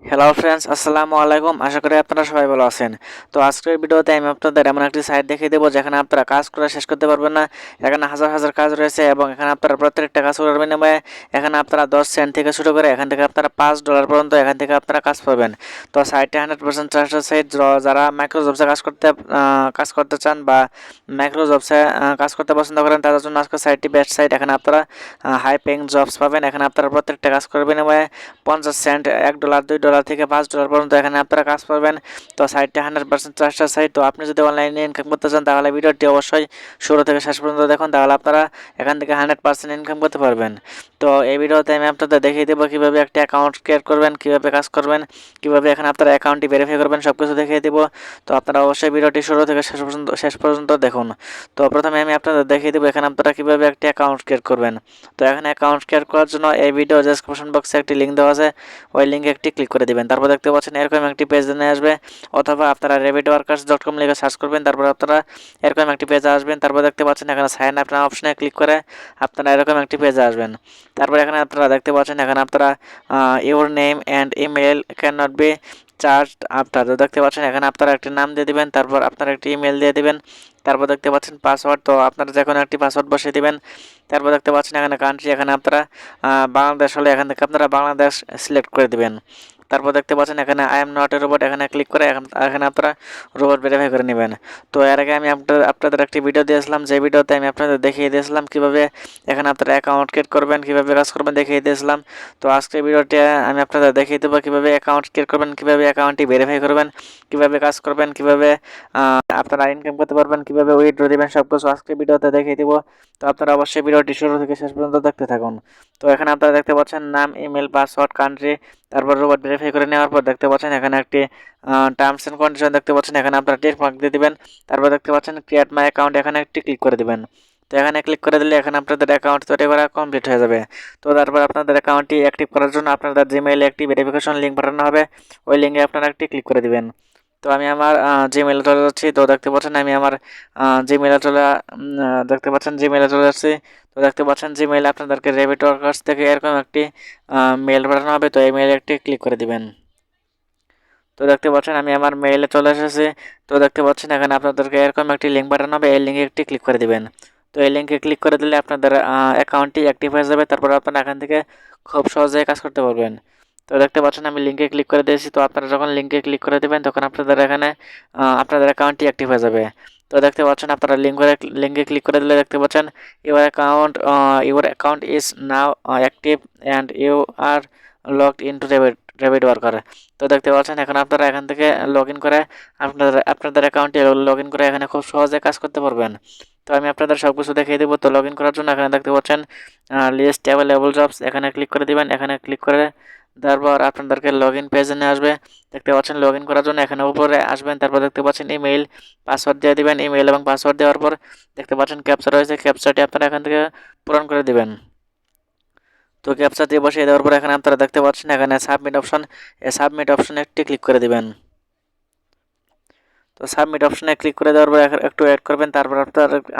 Hello friends, আসসালামু আলাইকুম। আশা করি আপনারা সবাই ভালো আছেন। তো আজকের ভিডিওতে আমি আপনাদের এমন একটি সাইট দেখিয়ে দেবো যেখানে আপনারা কাজ করে শেষ করতে পারবেন না। এখানে হাজার হাজার কাজ রয়েছে এবং এখানে আপনারা প্রত্যেকটা কাজ করার বিনিময়ে এখানে আপনারা 10 সেন্ট থেকে শুরু করে এখান থেকে আপনারা $5 পর্যন্ত এখান থেকে আপনারা কাজ পাবেন। তো সাইটটি 100% ট্রাস্টেড সাইট। যারা মাইক্রোজবসে কাজ করতে চান বা মাইক্রোজবসে কাজ করতে পছন্দ করেন তাদের জন্য আজকে সাইটটি বেস্ট সাইট। এখানে আপনারা হাই পেইং জবস পাবেন। এখানে আপনারা প্রত্যেকটা কাজ করার বিনিময়ে 50 সেন্ট, $1, $2 থেকে $5 পর্যন্ত এখানে আপনারা কাজ পাবেন। তো সাইটটা 100% ট্রাস্টেড সাইট। তো আপনি যদি অনলাইনে ইনকাম করতে চান তাহলে ভিডিওটি অবশ্যই শুরু থেকে শেষ পর্যন্ত দেখুন, তাহলে আপনারা এখান থেকে 100% ইনকাম করতে পারবেন। তো এই ভিডিওতে আমি আপনাদের দেখিয়ে দেবো কীভাবে একটা অ্যাকাউন্ট ক্রিয়েট করবেন, কীভাবে কাজ করবেন, কীভাবে এখানে আপনারা অ্যাকাউন্টটি ভেরিফাই করবেন, সব কিছু দেখিয়ে দেবো। তো আপনারা অবশ্যই ভিডিওটি শুরু থেকে শেষ পর্যন্ত দেখুন। তো প্রথমে আমি আপনাদের দেখিয়ে দেবো এখানে আপনারা কীভাবে একটি অ্যাকাউন্ট ক্রিয়েট করবেন। তো এখানে অ্যাকাউন্ট ক্রিয়েট করার জন্য এই ভিডিও ডেসক্রিপশন বক্সে একটি লিঙ্ক দেওয়া আছে, ওই লিঙ্কে একটি ক্লিক করে দিবেন। তারপর দেখতে পাচ্ছেন এরকম একটি পেজ নিয়ে আসবে, অথবা আপনারা rapidwarkers.com লিখে সার্চ করবেন, তারপর আপনারা এরকম একটি পেজে আসবেন। তারপর দেখতে পাচ্ছেন এখানে সাইন আপ নাও অপশনে ক্লিক করে আপনারা এরকম একটি পেজে আসবেন। তারপর এখানে আপনারা দেখতে পাচ্ছেন এখানে আপনারা your name and email can not be charged after. তো দেখতে পাচ্ছেন এখানে আপনারা একটি নাম দিয়ে দিবেন, তারপর আপনারা একটি ইমেল দিয়ে দিবেন, তারপর দেখতে পাচ্ছেন পাসওয়ার্ড। তো আপনারা যে কোনো একটি পাসওয়ার্ড বসিয়ে দিবেন। তারপর দেখতে পাচ্ছেন এখানে কান্ট্রি, এখানে আপনারা বাংলাদেশ হলে এখান থেকে আপনারা বাংলাদেশ সিলেক্ট করে দিবেন। তারপর দেখতে পাচ্ছেন এখানে I am not a robot, এখানে ক্লিক করে এখানে আপনারা রোবট ভেরিফাই করে নেবেন। তো এর আগে আমি আপনাদের একটি ভিডিও দিয়েছিলাম, যে ভিডিওতে আমি আপনাদের দেখিয়ে দিয়েছিলাম কীভাবে এখানে আপনারা অ্যাকাউন্ট ক্রিয়েট করবেন, কীভাবে কাজ করবেন দেখিয়ে দিয়েছিলাম। তো আজকের ভিডিওটি আমি আপনাদের দেখিয়ে দেবো কীভাবে অ্যাকাউন্ট ক্রিয়েট করবেন, কীভাবে অ্যাকাউন্টটি ভেরিফাই করবেন, কীভাবে কাজ করবেন, কীভাবে আপনারা ইনকাম করতে পারবেন, কীভাবে উইথড্র দেবেন, সব কিছু আজকের ভিডিওতে দেখিয়ে দেবো। তো আপনারা অবশ্যই ভিডিওটি শুরু থেকে শেষ পর্যন্ত দেখতে থাকুন। তো এখানে আপনারা দেখতে পাচ্ছেন নাম, ইমেল, পাসওয়ার্ড, কান্ট্রি, তারপর রোবট ভেরিফাই করে নেওয়ার পর দেখতে পাচ্ছেন এখানে একটি টার্মস অ্যান্ড কন্ডিশন দেখতে পাচ্ছেন, এখানে আপনারা টিক মার্ক দিয়ে দিবেন। তারপর দেখতে পাচ্ছেন ক্রিয়েট মাই অ্যাকাউন্ট, এখানে একটি ক্লিক করে দিবেন। তো এখানে ক্লিক করে দিলে এখানে আপনাদের অ্যাকাউন্ট তৈরি করা কমপ্লিট হয়ে যাবে। তো তারপর আপনাদের অ্যাকাউন্টটি অ্যাক্টিভ করার জন্য আপনাদের জিমেইলে একটি ভেরিফিকেশন লিঙ্ক পাঠানো হবে, ওই লিঙ্কে আপনারা একটি ক্লিক করে দিবেন। তো আমি আমার জিমেইলে চলে যাচ্ছি। তো দেখতে পাচ্ছেন আমি আমার জিমেইলে দেখতে পাচ্ছেন জিমেইলে চলে যাচ্ছি। তো দেখতে পাচ্ছেন জিমেইলে আপনাদেরকে রেভিট ওয়ার্কার্স থেকে এরকম একটি মেইল পাঠানো হবে, তো এই মেইলে একটি ক্লিক করে দিবেন। তো দেখতে পাচ্ছেন আমি আমার মেইলে চলে এসেছি। তো দেখতে পাচ্ছেন এখানে আপনাদেরকে এরকম একটি লিঙ্ক পাঠানো হবে, এই লিঙ্কে একটি ক্লিক করে দিবেন। তো এই লিঙ্কে ক্লিক করে দিলে আপনাদের অ্যাকাউন্টটি অ্যাক্টিভ হয়ে যাবে। তারপর আপনারা এখান থেকে খুব সহজেই কাজ করতে পারবেন। তো দেখতে পাচ্ছেন আমি লিঙ্কে ক্লিক করে দিয়েছি। তো আপনারা যখন লিঙ্কে ক্লিক করে দেবেন তখন আপনাদের এখানে আপনাদের অ্যাকাউন্টটি অ্যাক্টিভ হয়ে যাবে। তো দেখতে পাচ্ছেন আপনারা লিঙ্কে ক্লিক করে দিলে দেখতে পাচ্ছেন your account is now active and you are logged into Revit worker. তো দেখতে পাচ্ছেন এখন আপনারা এখান থেকে লগ ইন করে আপনাদের অ্যাকাউন্টে লগ ইন করে এখানে খুব সহজে কাজ করতে পারবেন। তো আমি আপনাদের সব কিছু দেখিয়ে দেবো। তো লগ ইন করার জন্য এখানে দেখতে পাচ্ছেন লিস্ট অ্যাভেলেবল জবস, এখানে ক্লিক করে দিবেন। এখানে ক্লিক করে তারপর আপনাদেরকে লগ ইন পেজে নিয়ে আসবে। দেখতে পাচ্ছেন লগ ইন করার জন্য এখানে উপরে আসবেন, তারপর দেখতে পাচ্ছেন ইমেইল, পাসওয়ার্ড দিয়ে দিবেন। ইমেইল এবং পাসওয়ার্ড দেওয়ার পর দেখতে পাচ্ছেন ক্যাপচা রয়েছে, ক্যাপচাটি আপনারা এখান থেকে পূরণ করে দিবেন। তো ক্যাপচা দিয়ে বসিয়ে দেওয়ার পর এখানে আপনারা দেখতে পাচ্ছেন এখানে সাবমিট অপশন, এই সাবমিট অপশনে একটি ক্লিক করে দিবেন। তো সাবমিট অপশনে ক্লিক করে দেওয়ার পর একটু ওয়েট করবেন, তারপর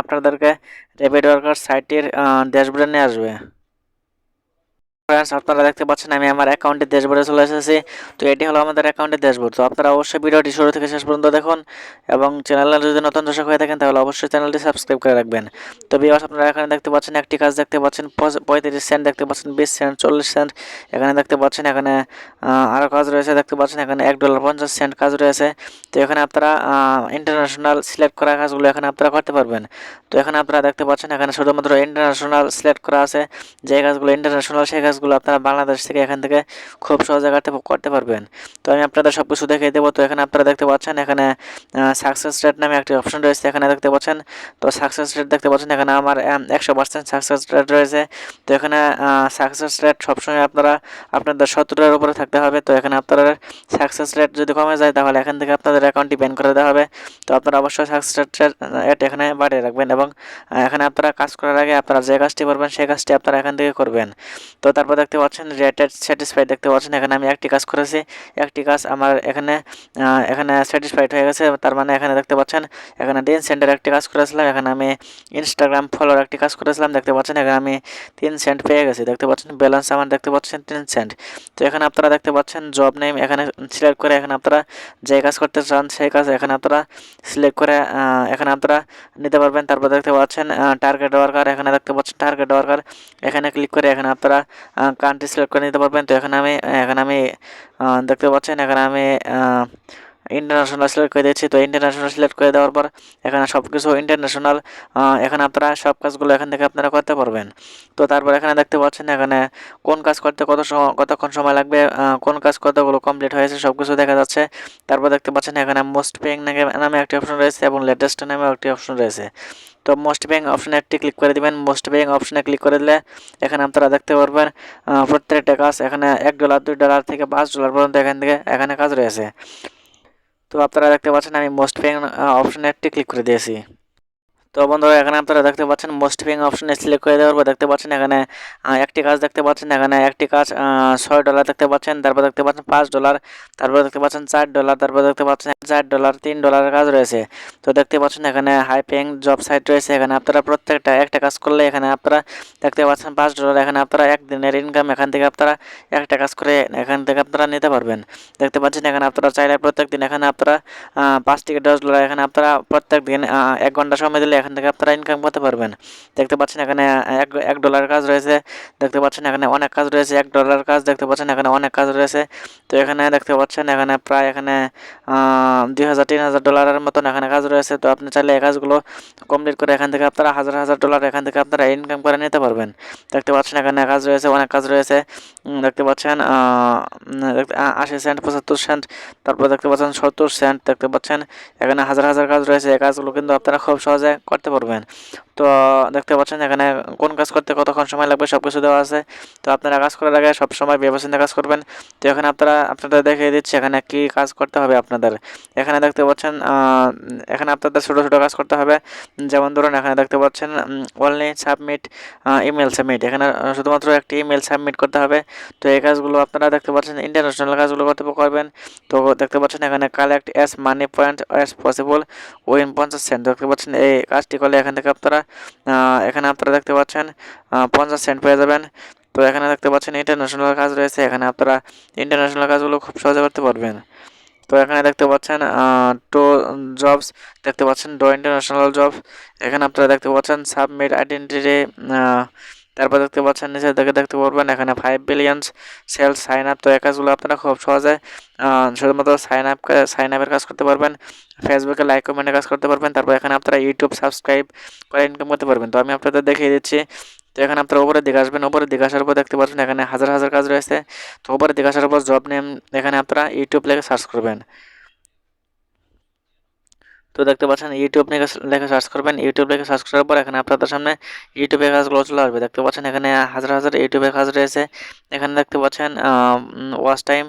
আপনাদেরকে রেভিট ওয়ার্কার সাইটের ড্যাশবোর্ডে নিয়ে আসবে। ফ্রেন্ডস, আপনারা দেখতে পাচ্ছেন আমি আমার অ্যাকাউন্টের ড্যাশবোর্ডে চলে এসেছি। তো এটি হলো আমাদের অ্যাকাউন্টের ড্যাশবোর্ড। তো আপনারা অবশ্যই ভিডিওটি শুরু থেকে শেষ পর্যন্ত দেখুন, এবং চ্যানেলে যদি নতুন দর্শক হয়ে থাকেন তাহলে অবশ্যই চ্যানেলটি সাবস্ক্রাইব করে রাখবেন। তো ভিউয়ার্স, আপনারা এখানে দেখতে পাচ্ছেন একটি কাজ দেখতে পাচ্ছেন 35 সেন্ট, দেখতে পাচ্ছেন 20 সেন্ট, 40 সেন্ট, এখানে দেখতে পাচ্ছেন এখানে আরও কাজ রয়েছে, দেখতে পাচ্ছেন এখানে $1.50 কাজ রয়েছে। তো এখানে আপনারা ইন্টারন্যাশনাল সিলেক্ট করা কাজগুলো এখানে আপনারা করতে পারবেন। তো এখানে আপনারা দেখতে পাচ্ছেন এখানে শুধুমাত্র ইন্টারন্যাশনাল সিলেক্ট করা আছে, যে কাজগুলো ইন্টারন্যাশনাল সেই কাজগুলো আপনারা বাংলাদেশ থেকে এখান থেকে খুব সহজে করতে পারবেন। তো আমি আপনাদের সব কিছু দেখিয়ে দেবো। তো এখানে আপনারা দেখতে পাচ্ছেন এখানে সাকসেস রেট নামে একটি অপশন রয়েছে, এখানে দেখতে পাচ্ছেন। তো সাকসেস রেট দেখতে পাচ্ছেন এখানে আমার 100% সাকসেস রেট রয়েছে। তো এখানে সাকসেস রেট সবসময় আপনাদের 70-এর উপরে থাকতে হবে। তো এখানে আপনাদের সাকসেস রেট যদি কমে যায় তাহলে এখান থেকে আপনাদের অ্যাকাউন্টটি ব্যান করে দেওয়া হবে। তো আপনারা অবশ্যই সাকসেস রেট এখানে বাড়িয়ে রাখবেন, এবং এখানে আপনারা কাজ করার আগে আপনারা যে কাজটি করবেন সেই কাজটি আপনারা এখান থেকে করবেন। তো তারপর দেখতে পাচ্ছেন রেটেড স্যাটিসফাইড দেখতে পাচ্ছেন, এখানে আমি একটি কাজ করেছি, একটি কাজ আমার এখানে স্যাটিসফাইড হয়ে গেছে। তার মানে এখানে দেখতে পাচ্ছেন এখানে ডেন সেন্টার একটি কাজ করেছিলাম, এখানে আমি ইনস্টাগ্রাম ফলোর একটি কাজ করেছিলাম, দেখতে পাচ্ছেন এখানে আমি 3 সেন্ট পেয়ে গেছি। দেখতে পাচ্ছেন ব্যালেন্স আমার দেখতে পাচ্ছেন 3 সেন্ট। তো এখানে আপনারা দেখতে পাচ্ছেন জব নেম এখানে সিলেক্ট করে এখানে আপনারা যে কাজ করতে চান সেই কাজ এখানে আপনারা সিলেক্ট করে এখানে আপনারা নিতে পারবেন। তারপর দেখতে পাচ্ছেন টার্গেট ওয়ার্কার, এখানে দেখতে পাচ্ছেন টার্গেট ওয়ার্কার, এখানে ক্লিক করে এখানে আপনারা কান্ট্রি সিলেক্ট করে নিতে পারবেন। তো এখানে আমি দেখতে পাচ্ছেন এখানে আমি ইন্টারন্যাশনাল সিলেক্ট করে দিয়েছি। তো ইন্টারন্যাশনাল সিলেক্ট করে দেওয়ার পর এখানে সব কিছু ইন্টারন্যাশনাল, এখানে আপনারা সব কাজগুলো এখান থেকে আপনারা করতে পারবেন। তো তারপর এখানে দেখতে পাচ্ছেন এখানে কোন কাজ করতে কতক্ষণ সময় লাগবে, কোন কাজ কতগুলো কমপ্লিট হয়েছে সব কিছু দেখা যাচ্ছে। তারপর দেখতে পাচ্ছেন এখানে মোস্ট পেইং নামে একটি অপশন রয়েছে এবং লেটেস্ট নামেও একটি অপশন রয়েছে। তো মোস্ট পেইং অপশনে একটি ক্লিক করে দিবেন। মোস্ট পেইং অপশনে ক্লিক করে দিলে এখানে আপনারা দেখতে পারবেন প্রত্যেকটা কাজ এখানে $1 $2 থেকে $5 পর্যন্ত এখানে কাজ রয়েছে। তো আপনারা দেখতে পাচ্ছেন আমি মোস্ট পেইং অপশনে একটি ক্লিক করে দিয়েছি। তো বন্ধুরা এখানে আপনারা দেখতে পাচ্ছেন মোস্ট পেইং অপশনে সিলেক্ট করে দেওয়ার পর দেখতে পাচ্ছেন এখানে একটি কাজ দেখতে পাচ্ছেন, এখানে একটি কাজ $6 দেখতে পাচ্ছেন, তারপর দেখতে পাচ্ছেন $5, তারপর দেখতে পাচ্ছেন $4, তারপর দেখতে পাচ্ছেন $4, $3 কাজ রয়েছে। তো দেখতে পাচ্ছেন এখানে হাই পেইং জব সাইট রয়েছে, এখানে আপনারা প্রত্যেকটা একটা কাজ করলে এখানে আপনারা দেখতে পাচ্ছেন $5, এখানে আপনারা একদিনের ইনকাম এখান থেকে আপনারা একটা কাজ করে এখান থেকে আপনারা নিতে পারবেন। দেখতে পাচ্ছেন এখানে আপনারা চাইলে প্রত্যেক দিন এখানে আপনারা 5 থেকে $10 এখানে আপনারা প্রত্যেক দিন 1 ঘন্টা সময় দিলে এখান থেকে আপনারা ইনকাম করতে পারবেন। দেখতে পাচ্ছেন এখানে $1 কাজ রয়েছে, দেখতে পাচ্ছেন এখানে অনেক কাজ রয়েছে, $1 কাজ দেখতে পাচ্ছেন এখানে অনেক কাজ রয়েছে। তো এখানে দেখতে পাচ্ছেন এখানে প্রায় এখানে $2,000-3,000 মতন এখানে কাজ রয়েছে। তো আপনি চাইলে এই কাজগুলো কমপ্লিট করে এখান থেকে আপনারা হাজার হাজার ডলার এখান থেকে আপনারা ইনকাম করে নিতে পারবেন। দেখতে পাচ্ছেন এখানে কাজ রয়েছে, অনেক কাজ রয়েছে। দেখতে পাচ্ছেন 80 সেন্ট, 75 সেন্ট, তারপর দেখতে পাচ্ছেন 70 সেন্ট, দেখতে পাচ্ছেন এখানে হাজার হাজার কাজ রয়েছে। এই কাজগুলো কিন্তু আপনারা খুব সহজে করতে পারবেন। তো দেখতে পাচ্ছেন এখানে কোন কাজ করতে কতক্ষণ সময় লাগবে সব কিছু দেওয়া আছে। তো আপনারা কাজ করার আগে সবসময় ভেবেচিন্তে কাজ করবেন। তো এখানে আপনাদের দেখিয়ে দিচ্ছি এখানে কি কাজ করতে হবে আপনাদের। এখানে দেখতে পাচ্ছেন এখানে আপনাদের ছোটো ছোটো কাজ করতে হবে। যেমন ধরুন এখানে দেখতে পাচ্ছেন অনলি সাবমিট ইমেল সাবমিট, এখানে শুধুমাত্র একটি ইমেল সাবমিট করতে হবে। তো এই কাজগুলো আপনারা দেখতে পাচ্ছেন ইন্টারন্যাশনাল কাজগুলো করতে পারবেন। তো দেখতে পাচ্ছেন এখানে collect as money point as possible win 50 cent, দেখতে পাচ্ছেন এই কাজটি করলে এখান থেকে এখানে আপনারা দেখতে পাচ্ছেন 50 সেন্ট পেয়ে যাবেন। তো এখানে দেখতে পাচ্ছেন ইন্টারন্যাশনাল কাজ রয়েছে, এখানে আপনারা ইন্টারন্যাশনাল কাজগুলো খুব সহজে করতে পারবেন। তো এখানে দেখতে পাচ্ছেন টু জবস, দেখতে পাচ্ছেন ডো ইন্টারন্যাশনাল জব, এখানে আপনারা দেখতে পাচ্ছেন সাবমিট আইডেন্টিটি, তারপর দেখতে পাচ্ছেন নিচের দিকে দেখতে পারবেন এখানে 5 বিলিয়ন সেলস সাইন আপ। তো এই কাজগুলো আপনারা খুব সহজে শুধুমাত্র সাইন আপের কাজ করতে পারবেন, ফেসবুকে লাইক কমেন্টের কাজ করতে পারবেন। তারপর এখানে আপনারা ইউটিউব সাবস্ক্রাইব করে ইনকাম করতে পারবেন। তো আমি আপনাদের দেখিয়ে দিচ্ছি। তো এখানে আপনারা উপরের দিকে আসবেন, উপরের দিকে আসার পর দেখতে পাচ্ছেন এখানে হাজার হাজার কাজ রয়েছে। তো উপরের দিকে আসার পর জব নেম এখানে আপনারা ইউটিউব লেখে সার্চ করবেন। তো দেখতে পাচ্ছেন ইউটিউব লেখে সার্চ করবেন, ইউটিউব লেখে সার্চ করার পর এখানে আপনাদের সামনে ইউটিউবের কাজগুলো চলে আসবে। দেখতে পাচ্ছেন এখানে হাজার হাজার ইউটিউবের কাজ রয়েছে। এখানে দেখতে পাচ্ছেন ওয়াচ টাইম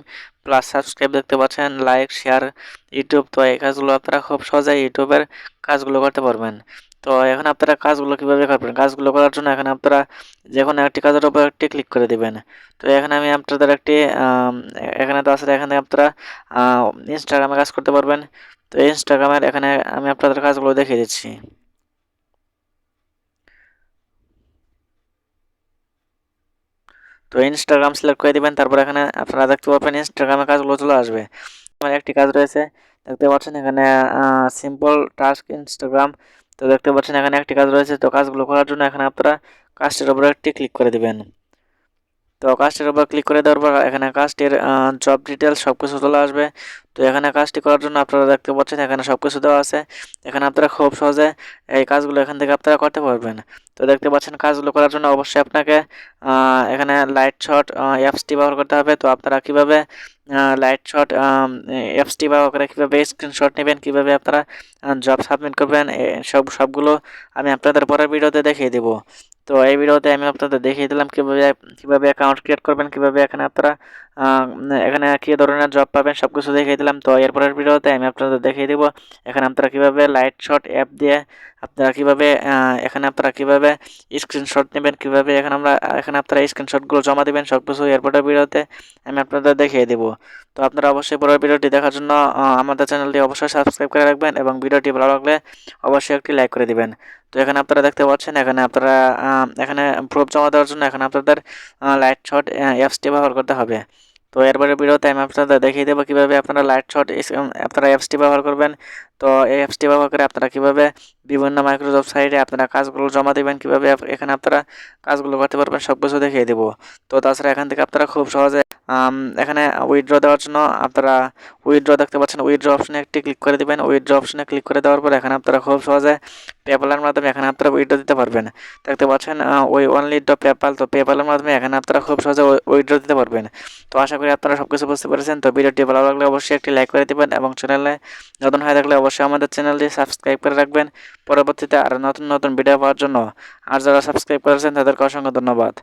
প্লাস সাবস্ক্রাইব, দেখতে পাচ্ছেন লাইক শেয়ার ইউটিউব। তো এই কাজগুলো আপনারা খুব সহজে ইউটিউবের কাজগুলো করতে পারবেন। তো এখন আপনারা কাজগুলো কীভাবে করবেন, কাজগুলো করার জন্য এখানে আপনারা যে কোনো একটি কাজের উপর একটি ক্লিক করে দিবেন। তো এখানে আমি আপনাদের একটি এখানে তো আসলে এখানে আপনারা ইনস্টাগ্রামে কাজ করতে পারবেন। তো ইনস্টাগ্রামের এখানে আমি আপনাদের কাজগুলো দেখিয়ে দিচ্ছি। তো ইনস্টাগ্রাম সিলেক্ট করে দিবেন, তারপর এখানে আপনারা দেখতে পাবেন ইনস্টাগ্রামের কাজগুলো চলে আসবে। আমার একটি কাজ রয়েছে, দেখতে পাচ্ছেন এখানে সিম্পল টাস্ক ইনস্টাগ্রাম। তো দেখতে পাচ্ছেন এখানে একটি কাজ রয়েছে। তো কাজগুলো করার জন্য এখানে আপনারা কাজটির উপরে একটি ক্লিক করে দিবেন। তো কাজটির উপর ক্লিক করে দেওয়ার পর এখানে কাজটির জব ডিটেলস সব কিছু চলে আসবে। তো এখানে কাজটি করার জন্য আপনারা দেখতে পাচ্ছেন এখানে সব কিছু দেওয়া আছে। এখানে আপনারা খুব সহজে এই কাজগুলো এখান থেকে আপনারা করতে পারবেন। তো দেখতে পাচ্ছেন কাজগুলো করার জন্য অবশ্যই আপনাকে এখানে লাইট শট অ্যাপসটি ব্যবহার করতে হবে। তো আপনারা কীভাবে লাইট শট অ্যাপসটি ব্যবহার করে কীভাবে স্ক্রিনশট নেবেন, কীভাবে আপনারা জব সাবমিট করবেন, সবগুলো আমি আপনাদের পরের ভিডিওতে দেখিয়ে দেবো। তো এই ভিডিওতে আমি আপনাদের দেখিয়ে দিলাম কীভাবে অ্যাকাউন্ট ক্রিয়েট করবেন, কীভাবে এখানে আপনারা এখানে কী ধরনের জব পাবেন সব কিছু দেখিয়ে দিলাম। তো এরপরের ভিডিওতে আমি আপনাদের দেখিয়ে দিব এখানে আপনারা কীভাবে লাইট শট অ্যাপ দিয়ে আপনারা কীভাবে এখানে আপনারা কীভাবে স্ক্রিনশট নেবেন, কীভাবে এখানে আপনারা স্ক্রিনশটগুলো জমা দেবেন সব কিছু এরপরের ভিডিওতে আমি আপনাদের দেখিয়ে দেব। তো আপনারা অবশ্যই পুরো ভিডিওটি দেখার জন্য আমাদের চ্যানেলটি অবশ্যই সাবস্ক্রাইব করে রাখবেন এবং ভিডিওটি ভালো লাগলে অবশ্যই একটি লাইক করে দিবেন। তো এখানে আপনারা দেখতে পাচ্ছেন এখানে আপনারা এখানে প্রুফ জমা দেওয়ার জন্য এখানে আপনাদের লাইট শট অ্যাপসটি ব্যবহার করতে হবে। তো এরপরে ভিডিওতে আমি আপনাদের দেখিয়ে দেবো কীভাবে আপনারা লাইট শট আপনারা অ্যাপসটি ব্যবহার করবেন। তো এই অ্যাপসটি ব্যবহার করে আপনারা কীভাবে বিভিন্ন মাইক্রোজব সাইটে আপনারা কাজগুলো জমা দেবেন, কীভাবে এখানে আপনারা কাজগুলো করতে পারবেন সব কিছু দেখিয়ে দেবো। তো তাছাড়া এখান থেকে আপনারা খুব সহজে এখানে উইথড্র দেওয়ার জন্য আপনারা উইথড্র দেখতে পাচ্ছেন, উইথড্র অপশনে একটি ক্লিক করে দেবেন। উইথড্র অপশনে ক্লিক করে দেওয়ার পর এখানে আপনারা খুব সহজে পেপ্যালের মাধ্যমে এখানে আপনারা উইথড্র দিতে পারবেন। দেখতে পাচ্ছেন ওই অনলি ডো পেপ্যাল, তো পেপ্যালের মাধ্যমে এখানে আপনারা খুব সহজে উইথড্র দিতে পারবেন। তো আশা করি আপনারা সব কিছু বুঝতে পেরেছেন। তো ভিডিওটি ভালো লাগলে অবশ্যই একটি লাইক করে দেবেন এবং চ্যানেলে নতুন হয়ে থাকলে অবশ্যই আমাদের চ্যানেলটি সাবস্ক্রাইব করে রাখবেন পরবর্তীতে আরও নতুন নতুন ভিডিও পাওয়ার জন্য। আর যারা সাবস্ক্রাইব করেছেন তাদেরকে অসংখ্য ধন্যবাদ।